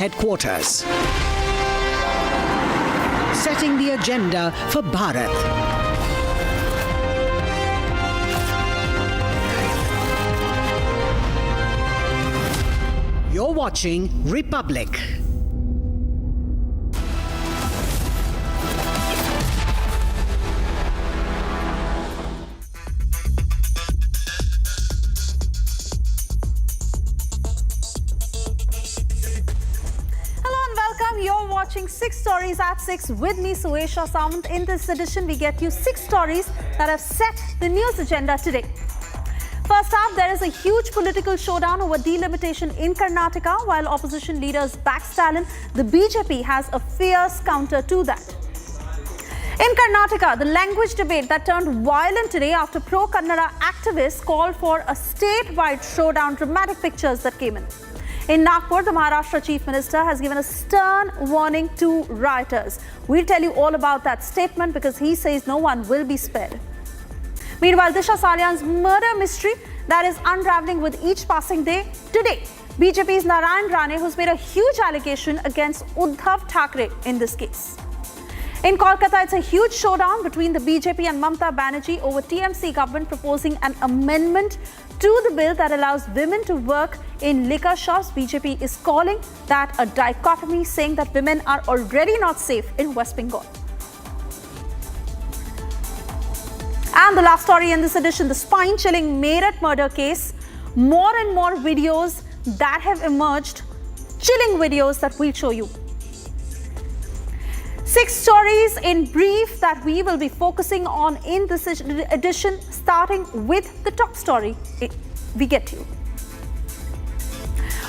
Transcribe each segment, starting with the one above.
Headquarters. Setting the agenda for Bharat. You're watching Republic. You're watching 6 Stories at 6 with me, Suesha Samant. In this edition, we get you 6 stories that have set the news agenda today. First up, there is a huge political showdown over delimitation in Karnataka. While opposition leaders back Stalin, the BJP has a fierce counter to that. In Karnataka, the language debate that turned violent today after pro-Kannada activists called for a statewide showdown. Dramatic pictures that came in. In Nagpur, the Maharashtra Chief Minister has given a stern warning to rioters. We'll tell you all about that statement because he says no one will be spared. Meanwhile, Disha Salian's murder mystery that is unraveling with each passing day. Today, BJP's Narayan Rane, who's made a huge allegation against Uddhav Thackeray in this case. In Kolkata, it's a huge showdown between the BJP and Mamata Banerjee over TMC government proposing an amendment to the bill that allows women to work in liquor shops. BJP is calling that a dichotomy, saying that women are already not safe in West Bengal. And the last story in this edition, the spine-chilling Meerut murder case. More and more videos that have emerged, chilling videos that we'll show you. 6 stories in brief that we will be focusing on in this edition, starting with the top story we get to.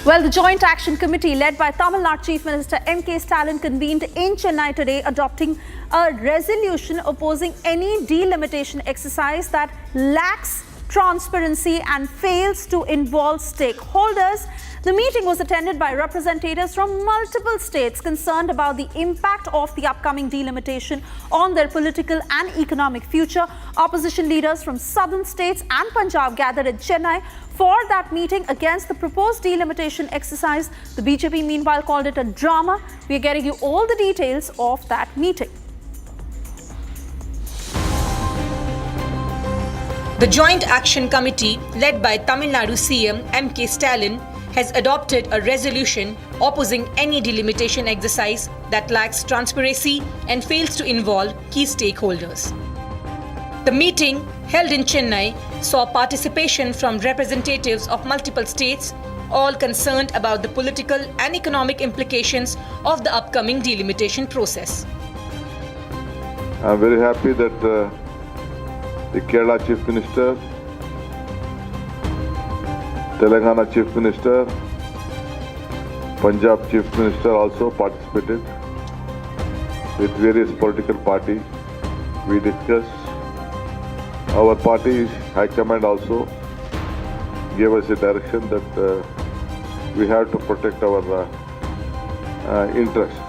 Well, the Joint Action Committee led by Tamil Nadu Chief Minister M.K. Stalin convened in Chennai today, adopting a resolution opposing any delimitation exercise that lacks transparency and fails to involve stakeholders. The meeting was attended by representatives from multiple states concerned about the impact of the upcoming delimitation on their political and economic future. Opposition leaders from southern states and Punjab gathered at Chennai for that meeting against the proposed delimitation exercise. The BJP, meanwhile, called it a drama. We are getting you all the details of that meeting. The Joint Action Committee, led by Tamil Nadu CM M.K. Stalin, has adopted a resolution opposing any delimitation exercise that lacks transparency and fails to involve key stakeholders. The meeting, held in Chennai, saw participation from representatives of multiple states, all concerned about the political and economic implications of the upcoming delimitation process. I'm very happy that the Kerala Chief Minister, Telangana Chief Minister, Punjab Chief Minister also participated with various political parties. We discussed. Our party High Command also gave us a direction that we have to protect our interests.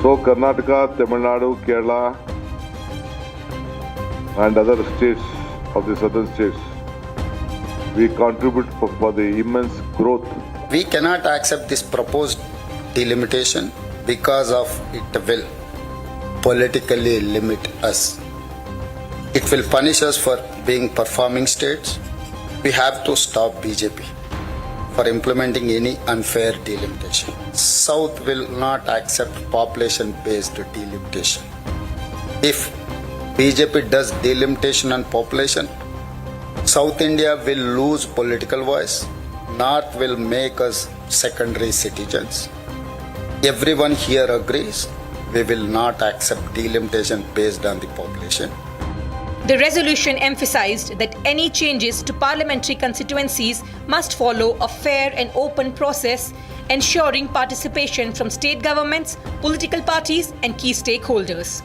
So Karnataka, Tamil Nadu, Kerala and other states of the southern states, we contribute for the immense growth. We cannot accept this proposed delimitation because of it will politically limit us. It will punish us for being performing states. We have to stop BJP for implementing any unfair delimitation. South will not accept population-based delimitation. If BJP does delimitation on population, South India will lose political voice. North will make us secondary citizens. Everyone here agrees we will not accept delimitation based on the population. The resolution emphasized that any changes to parliamentary constituencies must follow a fair and open process, ensuring participation from state governments, political parties, and key stakeholders.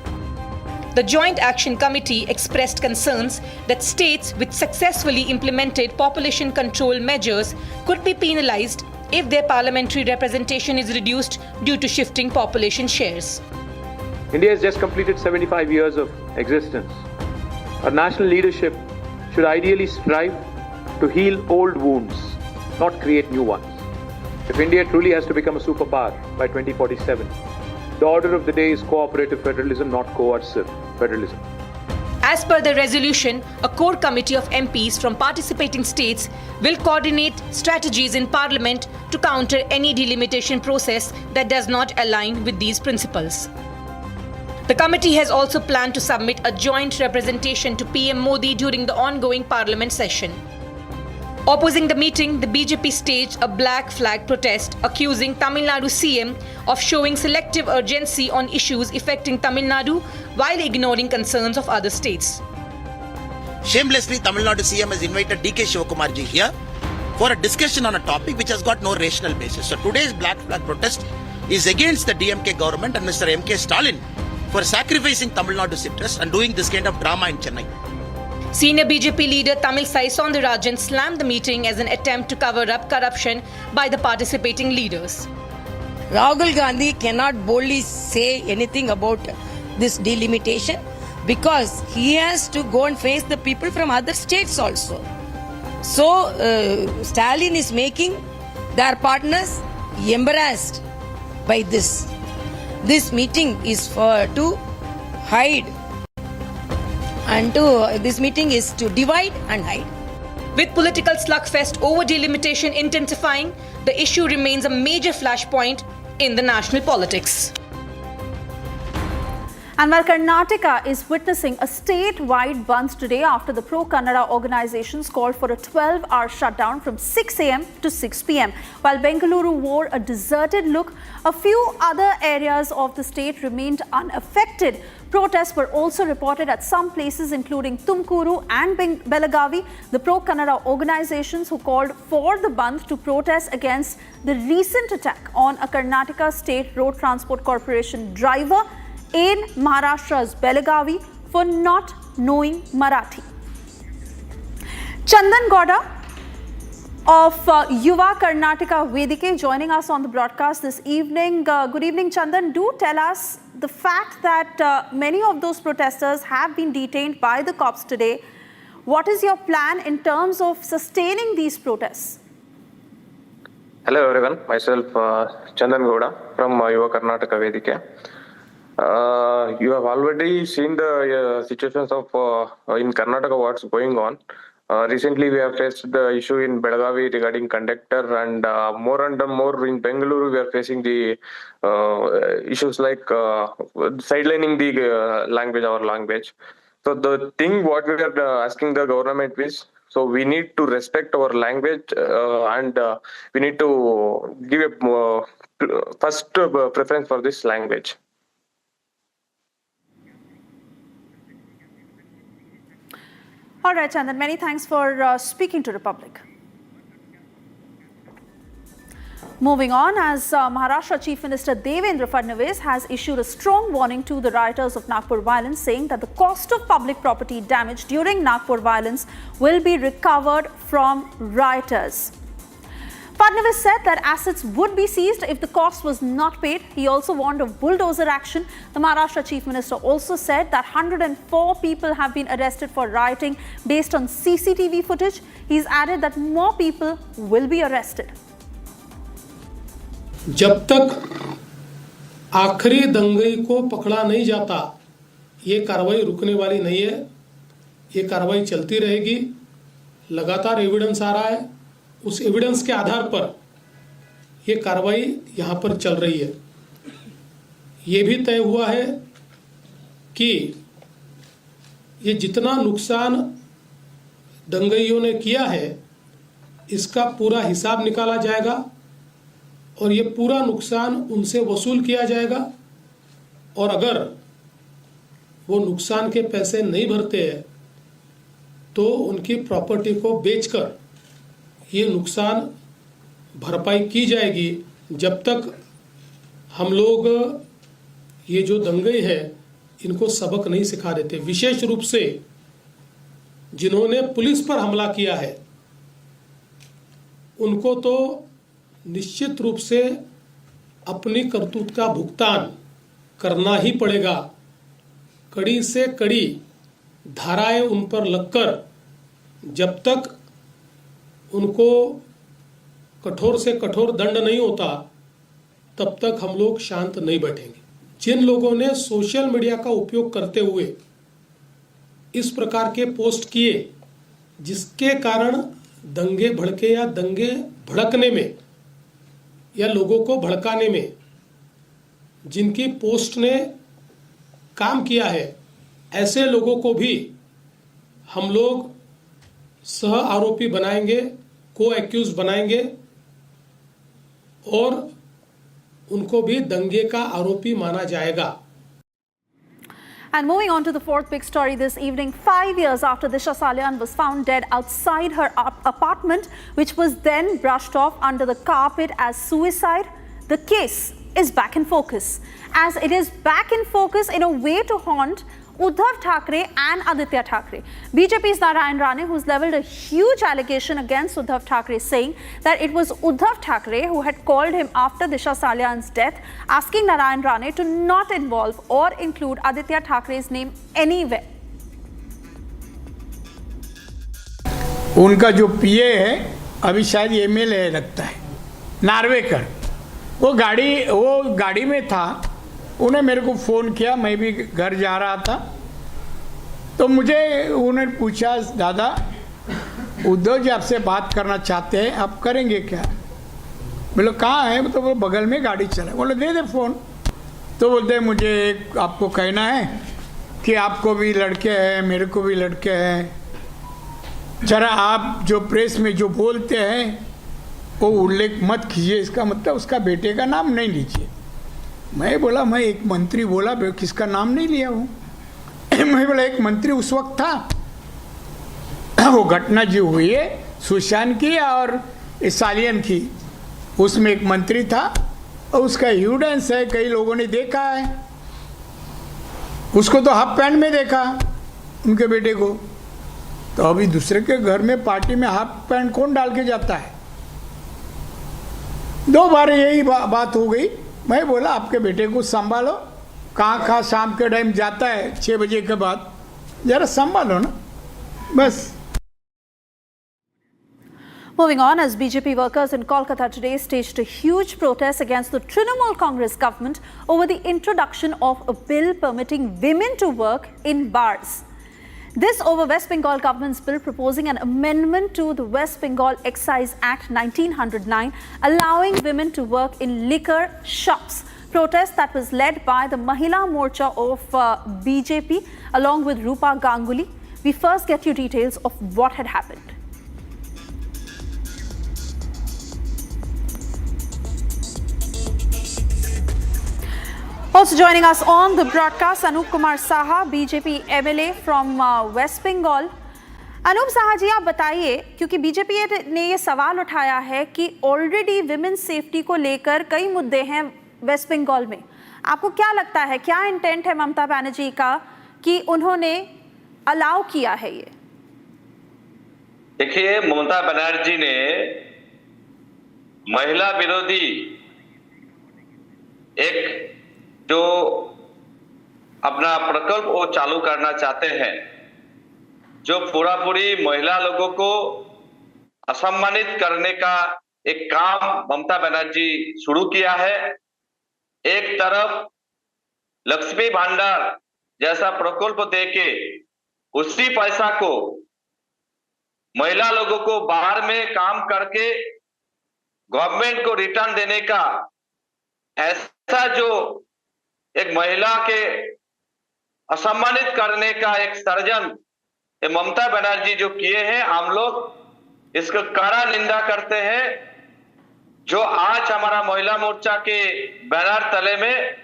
The Joint Action Committee expressed concerns that states which successfully implemented population control measures could be penalized if their parliamentary representation is reduced due to shifting population shares. India has just completed 75 years of existence. Our national leadership should ideally strive to heal old wounds, not create new ones. If India truly has to become a superpower by 2047, the order of the day is cooperative federalism, not coercive federalism. As per the resolution, a core committee of MPs from participating states will coordinate strategies in Parliament to counter any delimitation process that does not align with these principles. The committee has also planned to submit a joint representation to PM Modi during the ongoing Parliament session. Opposing the meeting, the BJP staged a black flag protest accusing Tamil Nadu CM of showing selective urgency on issues affecting Tamil Nadu while ignoring concerns of other states. Shamelessly, Tamil Nadu CM has invited DK Shivakumarji here for a discussion on a topic which has got no rational basis. So today's black flag protest is against the DMK government and Mr. MK Stalin for sacrificing Tamil Nadu's interest and doing this kind of drama in Chennai. Senior BJP leader Tamil Sai Soundarajan slammed the meeting as an attempt to cover up corruption by the participating leaders. Rahul Gandhi cannot boldly say anything about this delimitation because he has to go and face the people from other states also. So, Stalin is making their partners embarrassed by this. This meeting is to hide and this meeting is to divide and hide. With political slugfest over delimitation intensifying, the issue remains a major flashpoint in the national politics. And while Karnataka is witnessing a statewide bandh today after the pro-Kannada organizations called for a 12-hour shutdown from 6 a.m. to 6 p.m. While Bengaluru wore a deserted look, a few other areas of the state remained unaffected. Protests were also reported at some places including Tumkuru and Belagavi. The pro-Kannada organizations who called for the bandh to protest against the recent attack on a Karnataka State Road Transport Corporation driver in Maharashtra's Belagavi for not knowing Marathi. Chandan Gowda of Yuva Karnataka Vedike joining us on the broadcast this evening. Good evening, Chandan. Do tell us the fact that many of those protesters have been detained by the cops today. What is your plan in terms of sustaining these protests? Hello everyone, myself Chandan Gowda from Yuva Karnataka Vedike. You have already seen the situations of in Karnataka what's going on. Recently we have faced the issue in Belagavi regarding conductor and more in Bengaluru we are facing the issues like sidelining the language, our language. So the thing what we are asking the government is, so we need to respect our language and we need to give a first preference for this language. All right, Chandan, many thanks for speaking to Republic. Moving on, as Maharashtra Chief Minister Devendra Fadnavis has issued a strong warning to the rioters of Nagpur violence, saying that the cost of public property damage during Nagpur violence will be recovered from rioters. Fadnavis said that assets would be seized if the cost was not paid. He also warned of bulldozer action. The Maharashtra Chief Minister also said that 104 people have been arrested for rioting based on CCTV footage. He's added that more people will be arrested. जब तक आखिरी दंगई को पकड़ा नहीं जाता, ये कार्रवाई रुकने वाली नहीं है। ये कार्रवाई चलती रहेगी। लगातार एविडेंस आ रहा है, उस एविडेंस के आधार पर ये कार्रवाई यहाँ पर चल रही है। ये भी तय हुआ है कि ये जितना नुकसान दंगइयों ने किया है, इसका पूरा हिसाब निकाला जाएगा और ये पूरा नुकसान उनसे वसूल किया जाएगा। और अगर वो नुकसान के पैसे नहीं भरते हैं तो उनकी प्रॉपर्टी को बेचकर ये नुकसान भरपाई की जाएगी, जब तक हम लोग ये जो दंगई है इनको सबक नहीं सिखा देते। विशेष रूप से जिन्होंने पुलिस पर हमला किया है उनको तो निश्चित रूप से अपनी करतूत का भुगतान करना ही पड़ेगा। कड़ी से कड़ी धाराएं उन पर लगकर जब तक उनको कठोर से कठोर दंड नहीं होता तब तक हम लोग शांत नहीं बैठेंगे। जिन लोगों ने सोशल मीडिया का उपयोग करते हुए इस प्रकार के पोस्ट किए जिसके कारण दंगे भड़के या दंगे भड़कने में या लोगों को भड़काने में जिनकी पोस्ट ने काम किया है, ऐसे लोगों को भी हम लोग सह आरोपी बनाएंगे, को एक्यूज बनाएंगे और उनको भी दंगे का आरोपी माना जाएगा। And moving on to the fourth big story this evening, 5 years after Disha Salian was found dead outside her apartment, which was then brushed off under the carpet as suicide, the case is back in focus. As it is back in focus in a way to haunt Uddhav Thackeray and Aditya Thackeray. BJP's Narayan Rane, who's levelled a huge allegation against Uddhav Thackeray, saying that it was Uddhav Thackeray who had called him after Disha Salian's death, asking Narayan Rane to not involve or include Aditya Thackeray's name anywhere. उनका जो पीए है अभी शायद MLA लगता है, नार्वेकर, वो गाड़ी में था। उन्हें मेरे को फ़ोन किया, मैं भी घर जा रहा था, तो मुझे उन्होंने पूछा, दादा उद्धव जी आपसे बात करना चाहते हैं, आप करेंगे क्या? बोले कहाँ है? तो वो बगल में गाड़ी चला। बोले दे दे फ़ोन। तो बोलते मुझे आपको कहना है कि आपको भी लड़के हैं, मेरे को भी लड़के हैं, जरा आप जो प्रेस में जो बोलते हैं वो उल्लेख मत कीजिए, इसका मतलब उसका बेटे का नाम नहीं लीजिए। मैं बोला, मैं एक मंत्री बोला, किसका नाम नहीं लिया हूँ। मैं बोला एक मंत्री उस वक्त था, वो घटना जो हुई है सुशांत की और सालियन की, उसमें एक मंत्री था और उसका एविडेंस है, कई लोगों ने देखा है उसको, तो हाफ पैंट में देखा उनके बेटे को। तो अभी दूसरे के घर में पार्टी में हाफ पैंट कौन डाल के जाता है? 2 बार यही बात हो गई। मैं बोला आपके बेटे को संभालो, कहाँ शाम के टाइम जाता है 6 बजे के बाद, जरा संभालो ना, बस। Moving on, as BJP workers in Kolkata today staged a huge protest against the Trinamool Congress government over the introduction of a bill permitting women to work in bars. This over West Bengal government's bill proposing an amendment to the West Bengal Excise Act 1909, allowing women to work in liquor shops. Protest that was led by the Mahila Morcha of BJP along with Rupa Ganguly. We first get you details of what had happened. Also joining us on the broadcast, Anup Kumar Saha, BJP MLA from West Bengal. Anoop Saha जी, आप बताइए, क्योंकि BJP ने ये सवाल उठाया है कि already women safety को लेकर कई मुद्दे हैं वेस्ट बंगाल में। आपको क्या लगता है, क्या इंटेंट है ममता बनर्जी का कि उन्होंने अलाउ किया है ये? देखिए, ममता बनर्जी ने महिला विरोधी एक जो अपना प्रकल्प वो चालू करना चाहते हैं, जो पूरी महिला लोगों को असम्मानित करने का एक काम ममता बनर्जी शुरू किया है। एक तरफ लक्ष्मी भंडार जैसा प्रकल्प देके उसी पैसा को महिला लोगों को बाहर में काम करके गवर्नमेंट को रिटर्न देने का, ऐसा जो एक महिला के असम्मानित करने का एक सर्जन ममता बनर्जी जो किए हैं, हम लोग इसका कड़ा निंदा करते हैं। जो आज हमारा महिला मोर्चा के बैनर तले में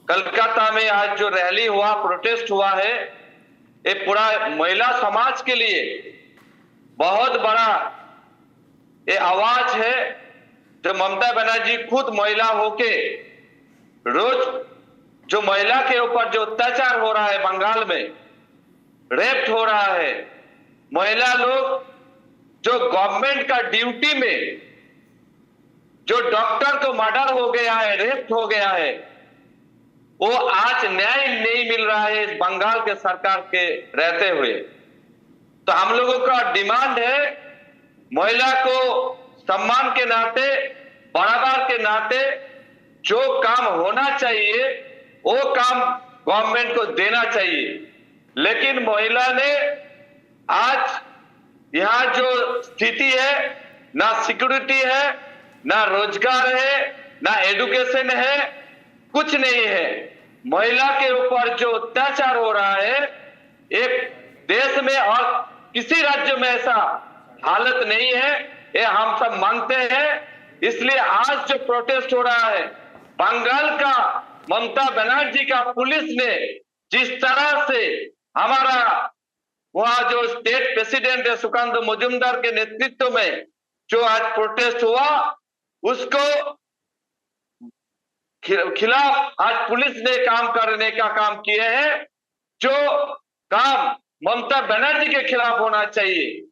कलकत्ता में आज जो रैली हुआ, प्रोटेस्ट हुआ है, ये पूरा महिला समाज के लिए बहुत बड़ा ये आवाज है। जो ममता बनर्जी खुद महिला होके रोज जो महिला के ऊपर जो अत्याचार हो रहा है, बंगाल में रेप हो रहा है, महिला लोग जो गवर्नमेंट का ड्यूटी में जो डॉक्टर को मर्डर हो गया है, रेप हो गया है, वो आज न्याय नहीं मिल रहा है इस बंगाल के सरकार के रहते हुए। तो हम लोगों का डिमांड है महिला को सम्मान के नाते, बराबर के नाते जो काम होना चाहिए वो काम गवर्नमेंट को देना चाहिए। लेकिन महिला ने आज यहाँ जो स्थिति है, ना सिक्योरिटी है, ना रोजगार है, ना एजुकेशन है, कुछ नहीं है। महिला के ऊपर जो अत्याचार हो रहा है, एक देश में और किसी राज्य में ऐसा हालत नहीं है, ये हम सब मानते हैं। इसलिए आज जो प्रोटेस्ट हो रहा है, बंगाल का ममता बनर्जी का पुलिस ने जिस तरह से हमारा वहां जो स्टेट प्रेसिडेंट है सुकांत मजुमदार के नेतृत्व में जो आज प्रोटेस्ट हुआ, उसको खिलाफ आज पुलिस ने काम करने का काम किए हैं। जो काम ममता बनर्जी के खिलाफ होना चाहिए,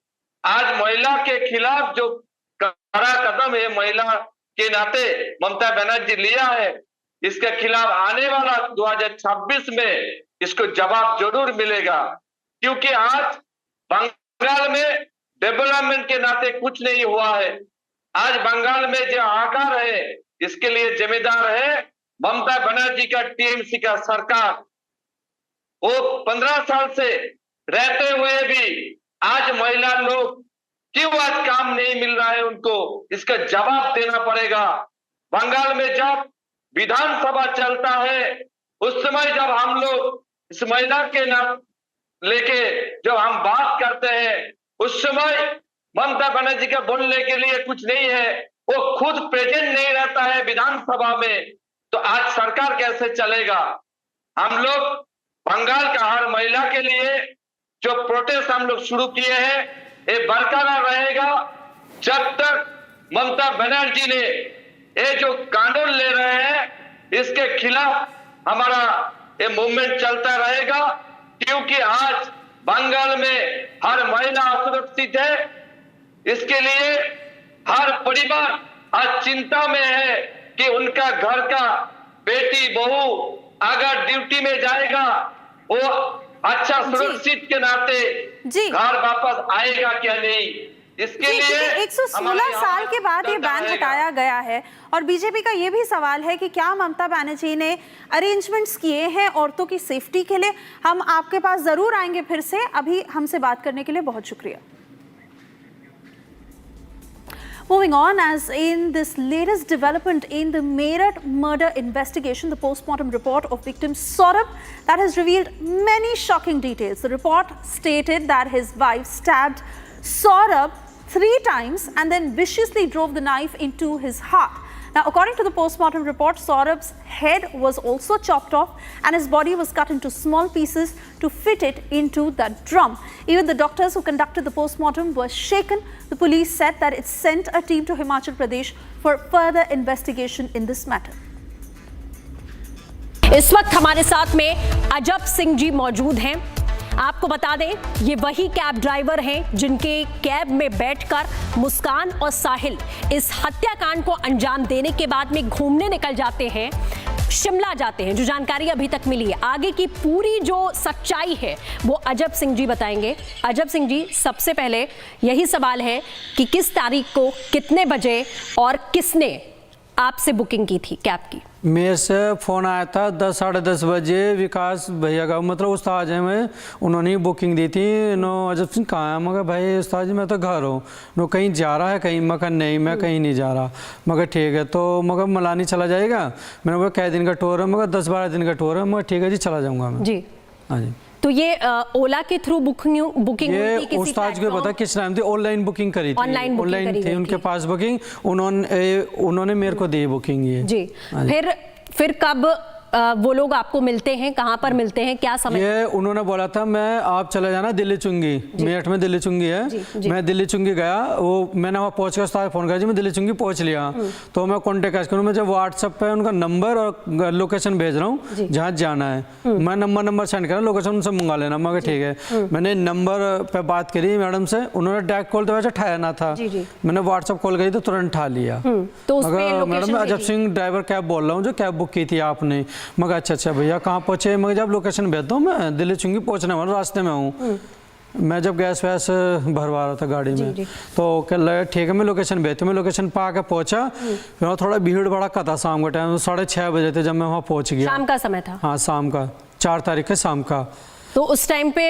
आज महिला के खिलाफ जो कड़ा कदम है महिला के नाते ममता बनर्जी लिया है, इसके खिलाफ आने वाला 2026 में इसको जवाब जरूर मिलेगा। क्योंकि आज बंगाल में डेवलपमेंट के नाते कुछ नहीं हुआ है। आज बंगाल में जो आकार है, इसके लिए जिम्मेदार है ममता बनर्जी का टीएमसी का सरकार। वो 15 साल से रहते हुए भी आज महिला लोग क्यों आज काम नहीं मिल रहा है उनको, इसका जवाब देना पड़ेगा। बंगाल में जब विधानसभा चलता है, उस समय जब हम लोग इस महिला के नाम लेके जब हम बात करते हैं, उस समय ममता बनर्जी का बोलने के लिए कुछ नहीं है, वो खुद प्रेजेंट नहीं रहता है विधानसभा में, तो आज सरकार कैसे चलेगा। हम लोग बंगाल का हर महिला के लिए जो प्रोटेस्ट हम लोग शुरू किए हैं, ये बरकरार रहेगा जब तक ममता बनर्जी ने ये जो कानून ले रहे हैं, इसके खिलाफ हमारा ये मूवमेंट चलता रहेगा। क्योंकि आज बंगाल में हर महिला असुरक्षित है, इसके लिए हर परिवार आज चिंता में है कि उनका घर का बेटी बहू अगर ड्यूटी में जाएगा, वो अच्छा सुरक्षित के नाते घर वापस आएगा क्या नहीं। इसके लिए 116 साल के बाद ये बैन हटाया गया है और बीजेपी का ये भी सवाल है कि क्या ममता बनर्जी ने अरेंजमेंट्स किए हैं औरतों की सेफ्टी के लिए। हम आपके पास जरूर आएंगे फिर से। अभी हमसे बात करने के लिए बहुत शुक्रिया। Moving on, as in this latest development in the Meerut murder investigation, the postmortem report of victim Saurabh that has revealed many shocking details. The report stated that his wife stabbed Saurabh 3 times and then viciously drove the knife into his heart. Now, according to the postmortem report, Saurabh's head was also chopped off and his body was cut into small pieces to fit it into the drum. Even the doctors who conducted the postmortem were shaken. The police said that it sent a team to Himachal Pradesh for further investigation in this matter. इस वक्त हमारे साथ में अजब सिंह जी मौजूद हैं। आपको बता दें, ये वही कैब ड्राइवर हैं जिनके कैब में बैठकर मुस्कान और साहिल इस हत्याकांड को अंजाम देने के बाद में घूमने निकल जाते हैं, शिमला जाते हैं। जो जानकारी अभी तक मिली है, आगे की पूरी जो सच्चाई है वो अजब सिंह जी बताएंगे। अजब सिंह जी, सबसे पहले यही सवाल है कि किस तारीख को, कितने बजे और किसने आपसे बुकिंग की थी कैब की? मेरे से फ़ोन आया था 10 साढ़े 10 बजे, विकास भैया का, मतलब उस्ताद है में, उन्होंने ही बुकिंग दी थी। नो अजब सिंह कहाँ है? मगर भाई उस्ताद जी मैं तो घर हूँ। नो कहीं जा रहा है कहीं? मगर नहीं, मैं कहीं नहीं जा रहा। मगर ठीक है, तो मगर मलानी चला जाएगा? मैंने बोला कै दिन का टूर है? मगर 10-12 दिन का टूर है। मगर ठीक है जी, चला जाऊँगा मैं जी। हाँ जी। तो ये ओला के थ्रू बुकिंग ये उस्ताद को पता किस नाम थी? ऑनलाइन बुकिंग करी थी, ऑनलाइन थी उनके पास बुकिंग, उन्होंने मेरे को दी बुकिंग ये जी। फिर कब वो लोग आपको मिलते हैं, कहाँ पर मिलते हैं, क्या समय? ये उन्होंने बोला था मैं आप चले जाना दिल्ली चुंगी, मेरठ में दिल्ली चुंगी है। जी। मैं दिल्ली चुंगी गया, वो मैंने वहाँ पहुँच कर उस्ताद फ़ोन किया जी मैं दिल्ली चुंगी पहुँच लिया। तो मैं कॉन्टेक्ट करूँ, मैं जब व्हाट्सएप पे उनका नंबर और लोकेशन भेज रहा हूँ जहाँ जाना है, मैं नंबर सेंड करा, लोकेशन उनसे मंगा लेना। मगर ठीक है, मैंने नंबर पे बात करी मैडम से, उन्होंने डायरेक्ट कॉल तो वैसे उठाया ना था, मैंने व्हाट्सएप कॉल करी तो तुरंत उठा लिया। मगर madam Ajab Singh driver cab बोल रहा हूँ, जो कैब बुक की थी आपने। मगर अच्छा भैया कहाँ पहुँचे? मगर जब लोकेशन भेज दो, मैं दिल्ली चुंगी पहुँचने वाला रास्ते में हूँ। मैं जब गैस वैस भरवा रहा था गाड़ी में, तो कह लगा ठीक है मैं लोकेशन भेजती हूँ। मैं लोकेशन पा के पहुंचा, फिर वहाँ थोड़ा भीड़ भड़का था शाम का टाइम, 6:30 बजे थे जब मैं वहाँ पहुंच गया। शाम का समय था? हाँ शाम का, 4 तारीख के शाम का। तो उस टाइम पे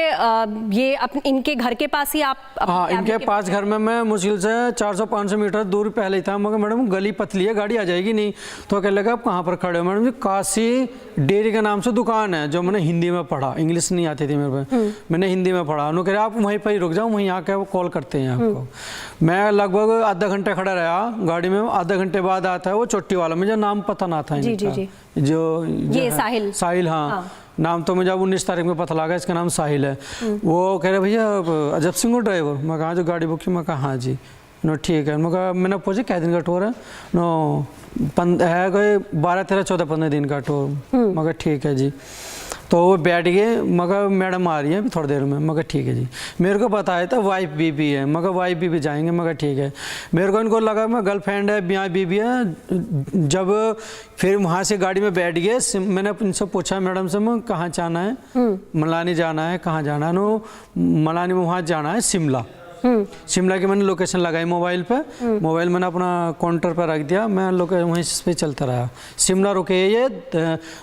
ये इनके घर के पास ही आप? हाँ इनके पास घर में मैं मुश्किल से 400-500 मीटर दूर पहले ही था। मगर मैडम गली पतली है, गाड़ी आ जाएगी नहीं। तो कह लगा आप कहाँ पर खड़े हो? मैडम जी काशी डेयरी के नाम से दुकान है, जो मैंने हिंदी में पढ़ा, इंग्लिश नहीं आती थी मेरे पे, मैंने हिंदी में पढ़ा। उन्होंने कहा आप वहीं पर ही रुक जाओ, वहीं आके वो कॉल करते हैं आपको। मैं लगभग आधा घंटा खड़ा रहा गाड़ी में। आधा घंटे बाद आता है वो चोटी वाला, मुझे नाम पता ना था इनका, जो ये साहिल। हाँ नाम तो मुझे अब 19 तारीख में पता लगा इसका नाम साहिल है। वो कह रहे भैया अजब सिंह हो ड्राइवर? मैं कहा जो गाड़ी बुक की? मैं कहा हाँ जी। नो ठीक है। मैं कहा मैंने पूछा क्या दिन का टूर है? नो है कोई 12, 13, 14, 15 दिन का टूर। मैं कहा ठीक है जी। तो वो बैठ गए, मगर मैडम आ रही है अभी थोड़ी देर में। मगर ठीक है जी। मेरे को बताया था वाइफ बीबी है, मगर वाइफ बीबी जाएंगे। मगर ठीक है। मेरे को इनको लगा मैं गर्लफ्रेंड है, ब्याह बीबी है। जब फिर वहाँ से गाड़ी में बैठ गए, मैंने इनसे पूछा मैडम से मैं कहाँ जाना है? मलानी जाना है। कहाँ जाना है? नो मलानी में वहाँ जाना है शिमला। शिमला की मैंने लोकेशन लगाई मोबाइल पे, मोबाइल मैंने अपना काउंटर पर रख दिया, मैं लोकेशन वहीं पे चलता रहा। शिमला रुके ये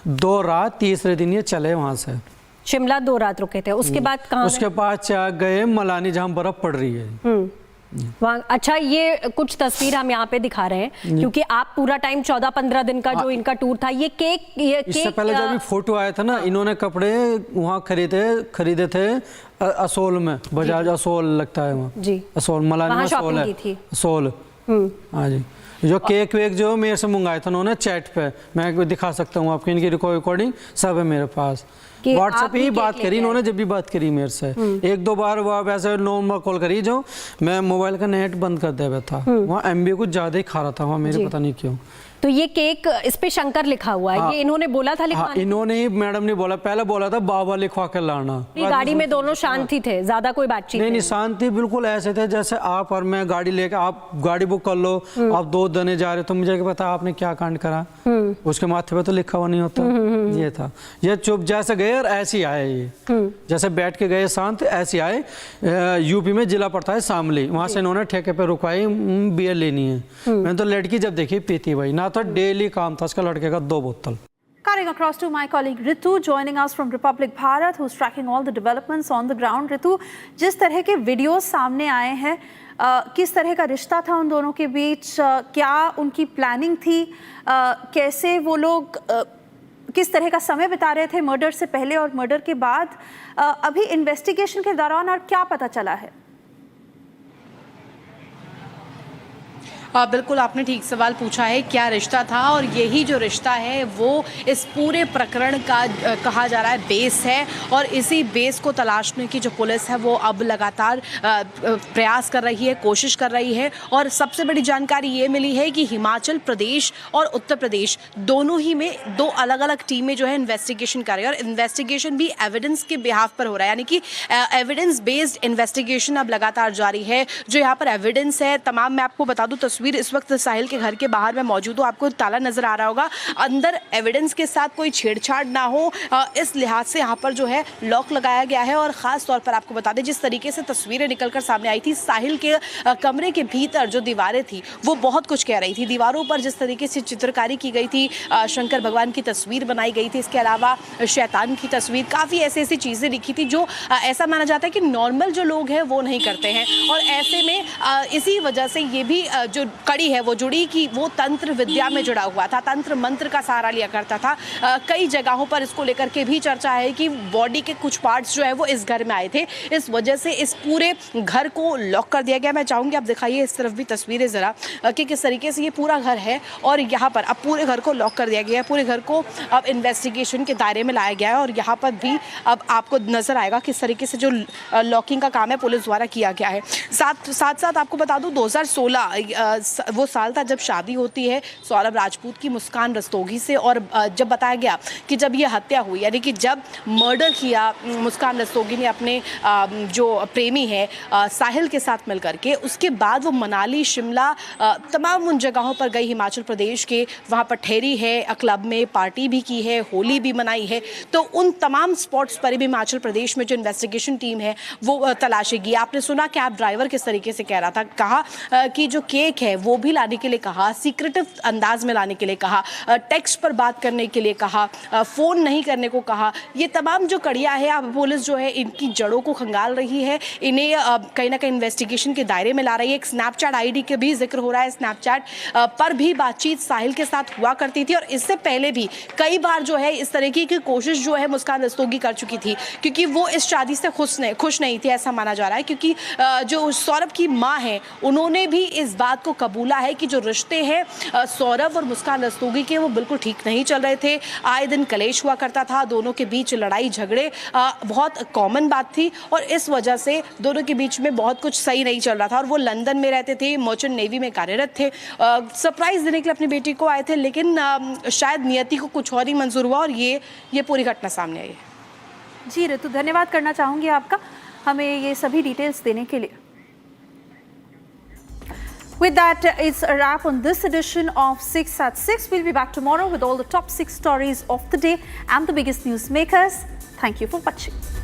2 रात, तीसरे दिन ये चले वहाँ से। शिमला 2 रात रुके थे, उसके बाद कहाँ? उसके बाद गए मलानी, जहाँ बर्फ पड़ रही है वहाँ। अच्छा ये कुछ तस्वीर हम यहाँ पे दिखा रहे हैं, क्योंकि आप पूरा टाइम 14-15 दिन का जो इनका टूर था, ये इससे पहले जब फोटो आया था ना, इन्होंने कपड़े वहाँ खरीदे थे असोल में, बजाज असोल लगता है वहाँ जी, असोल मलानी में असोल है, असोल। हाँ जी। जो केक वेक जो मेरे से मंगाया था उन्होंने चैट पे, मैं दिखा सकता हूँ आपकी, इनकी रिकॉर्डिंग सब है मेरे पास। व्हाट्सएप ही बात करी इन्होंने, जब भी बात करी मेरे से 1-2 बार वो वैसे नॉर्मल कॉल करी, जो मैं मोबाइल का नेट बंद कर दिया था। वहाँ MB कुछ ज्यादा ही खा रहा था वहाँ, मेरे पता नहीं क्यों। तो ये केक इस पे शंकर लिखा हुआ है। हाँ, ये इन्होंने बोला था लिखवाने? हाँ, इन्होंने ही, मैडम ने बोला, पहले बोला था बाबा लिखवा कर लाना। गाड़ी में दोनों शांति थे, ज्यादा कोई बातचीत नहीं? शांति बिल्कुल ऐसे थे जैसे आप और मैं गाड़ी लेके, आप गाड़ी बुक कर लो, आप 2 देने जा रहे, तो मुझे क्या पता आपने क्या कांड करा, उसके माथे पे तो लिखा हुआ नहीं होता। ये था, ये चुप जैसे गए और ऐसे ही आए, ये जैसे बैठ के गए शांत, ऐसे आए। यूपी में जिला पड़ता है शामली, वहां से इन्होंने ठेके पे रुकवाई, बियर लेनी है। मैंने तो लड़की जब देखी पीती भाई, ना तो डेली काम था उसका लड़के का 2 बोतल। Cutting across to my colleague Ritu, joining us from Republic Bharat, who's tracking all the developments on the ground. Ritu, जिस तरह के वीडियोस सामने आए हैं, किस तरह का रिश्ता था उन दोनों के बीच, क्या उनकी प्लानिंग थी, कैसे वो लोग किस तरह का समय बिता रहे थे मर्डर से पहले और मर्डर के बाद, अभी इन्वेस्टिगेशन के दौरान और क्या पता चला है? बिल्कुल आपने ठीक सवाल पूछा है, क्या रिश्ता था, और यही जो रिश्ता है वो इस पूरे प्रकरण का कहा जा रहा है बेस है, और इसी बेस को तलाशने की जो पुलिस है वो अब लगातार प्रयास कर रही है, कोशिश कर रही है। और सबसे बड़ी जानकारी ये मिली है कि हिमाचल प्रदेश और उत्तर प्रदेश दोनों ही में 2 अलग अलग टीमें जो है इन्वेस्टिगेशन कर रही है, और इन्वेस्टिगेशन भी एविडेंस के बिहाफ पर हो रहा है, यानी कि एविडेंस बेस्ड इन्वेस्टिगेशन अब लगातार जारी है। जो यहाँ पर एविडेंस है तमाम, मैं आपको बता दूँ तस्वीर इस वक्त साहिल के घर के बाहर में मौजूद हूँ, आपको ताला नजर आ रहा होगा, अंदर एविडेंस के साथ कोई छेड़छाड़ ना हो, इस लिहाज से यहाँ पर जो है लॉक लगाया गया है। और खास तौर पर आपको बता दें, जिस तरीके से तस्वीरें निकलकर सामने आई थी, साहिल के कमरे के भीतर जो दीवारें थी वो बहुत कुछ कह रही थी। दीवारों पर जिस तरीके से चित्रकारी की गई थी, शंकर भगवान की तस्वीर बनाई गई थी, इसके अलावा शैतान की तस्वीर, काफ़ी ऐसी चीज़ें लिखी थी जो ऐसा माना जाता है कि नॉर्मल जो लोग हैं वो नहीं करते हैं। और ऐसे में इसी वजह से ये भी जो कड़ी है वो जुड़ी कि वो तंत्र विद्या में जुड़ा हुआ था, तंत्र मंत्र का सहारा लिया करता था। कई जगहों पर इसको लेकर के भी चर्चा है कि बॉडी के कुछ पार्ट्स जो है वो इस घर में आए थे, इस वजह से इस पूरे घर को लॉक कर दिया गया। मैं चाहूँगी आप दिखाइए इस तरफ भी तस्वीरें ज़रा, कि किस तरीके से ये पूरा घर है और यहाँ पर अब पूरे घर को लॉक कर दिया गया है, पूरे घर को अब इन्वेस्टिगेशन के दायरे में लाया गया है। और यहाँ पर भी अब आपको नज़र आएगा किस तरीके से जो लॉकिंग का काम है पुलिस द्वारा किया गया है। साथ साथ आपको बता दूँ 2016 वो साल था जब शादी होती है सौरभ राजपूत की मुस्कान रस्तोगी से, और जब बताया गया कि जब ये हत्या हुई, यानी कि जब मर्डर किया मुस्कान रस्तोगी ने अपने जो प्रेमी है साहिल के साथ मिलकर के, उसके बाद वो मनाली, शिमला, तमाम उन जगहों पर गई हिमाचल प्रदेश के, वहाँ पर ठहरी है, क्लब में पार्टी भी की है, होली भी मनाई है। तो उन तमाम स्पॉट्स पर भी हिमाचल प्रदेश में जो इन्वेस्टिगेशन टीम है वो तलाशेगी। आपने सुना कैब ड्राइवर किस तरीके से कह रहा था, कहा कि जो केक है वो भी लाने के लिए कहा, सीक्रेटिव अंदाज में लाने के लिए कहा, टेक्स्ट पर बात करने के लिए कहा, फ़ोन नहीं करने को कहा। ये तमाम जो कड़ियाँ है, अब पुलिस जो है इनकी जड़ों को खंगाल रही है, इन्हें कहीं ना कहीं इन्वेस्टिगेशन के दायरे में ला रही है। एक स्नैपचैट आईडी के भी जिक्र हो रहा है, स्नैपचैट पर भी बातचीत साहिल के साथ हुआ करती थी, और इससे पहले भी कई बार जो है इस तरीके की कोशिश जो है मुस्कान रस्तोगी कर चुकी थी, क्योंकि वो इस शादी से खुश नहीं थी, ऐसा माना जा रहा है। क्योंकि जो सौरभ की माँ है उन्होंने भी इस बात को कबूला है कि जो रिश्ते हैं सौरभ और मुस्कान रस्तोगी के वो बिल्कुल ठीक नहीं चल रहे थे। आए दिन कलेश हुआ करता था, दोनों के बीच लड़ाई झगड़े बहुत कॉमन बात थी, और इस वजह से दोनों के बीच में बहुत कुछ सही नहीं चल रहा था। और वो लंदन में रहते थे, मर्चेंट नेवी में कार्यरत थे, सरप्राइज देने के लिए अपनी बेटी को आए थे, लेकिन शायद नियति को कुछ और ही मंजूर हुआ और ये पूरी घटना सामने आई है। जी ऋतु, धन्यवाद करना चाहूंगी आपका हमें ये सभी डिटेल्स देने के लिए। With that, it's a wrap on this edition of 6 at 6. We'll be back tomorrow with all the top 6 stories of the day and the biggest news makers. Thank you for watching.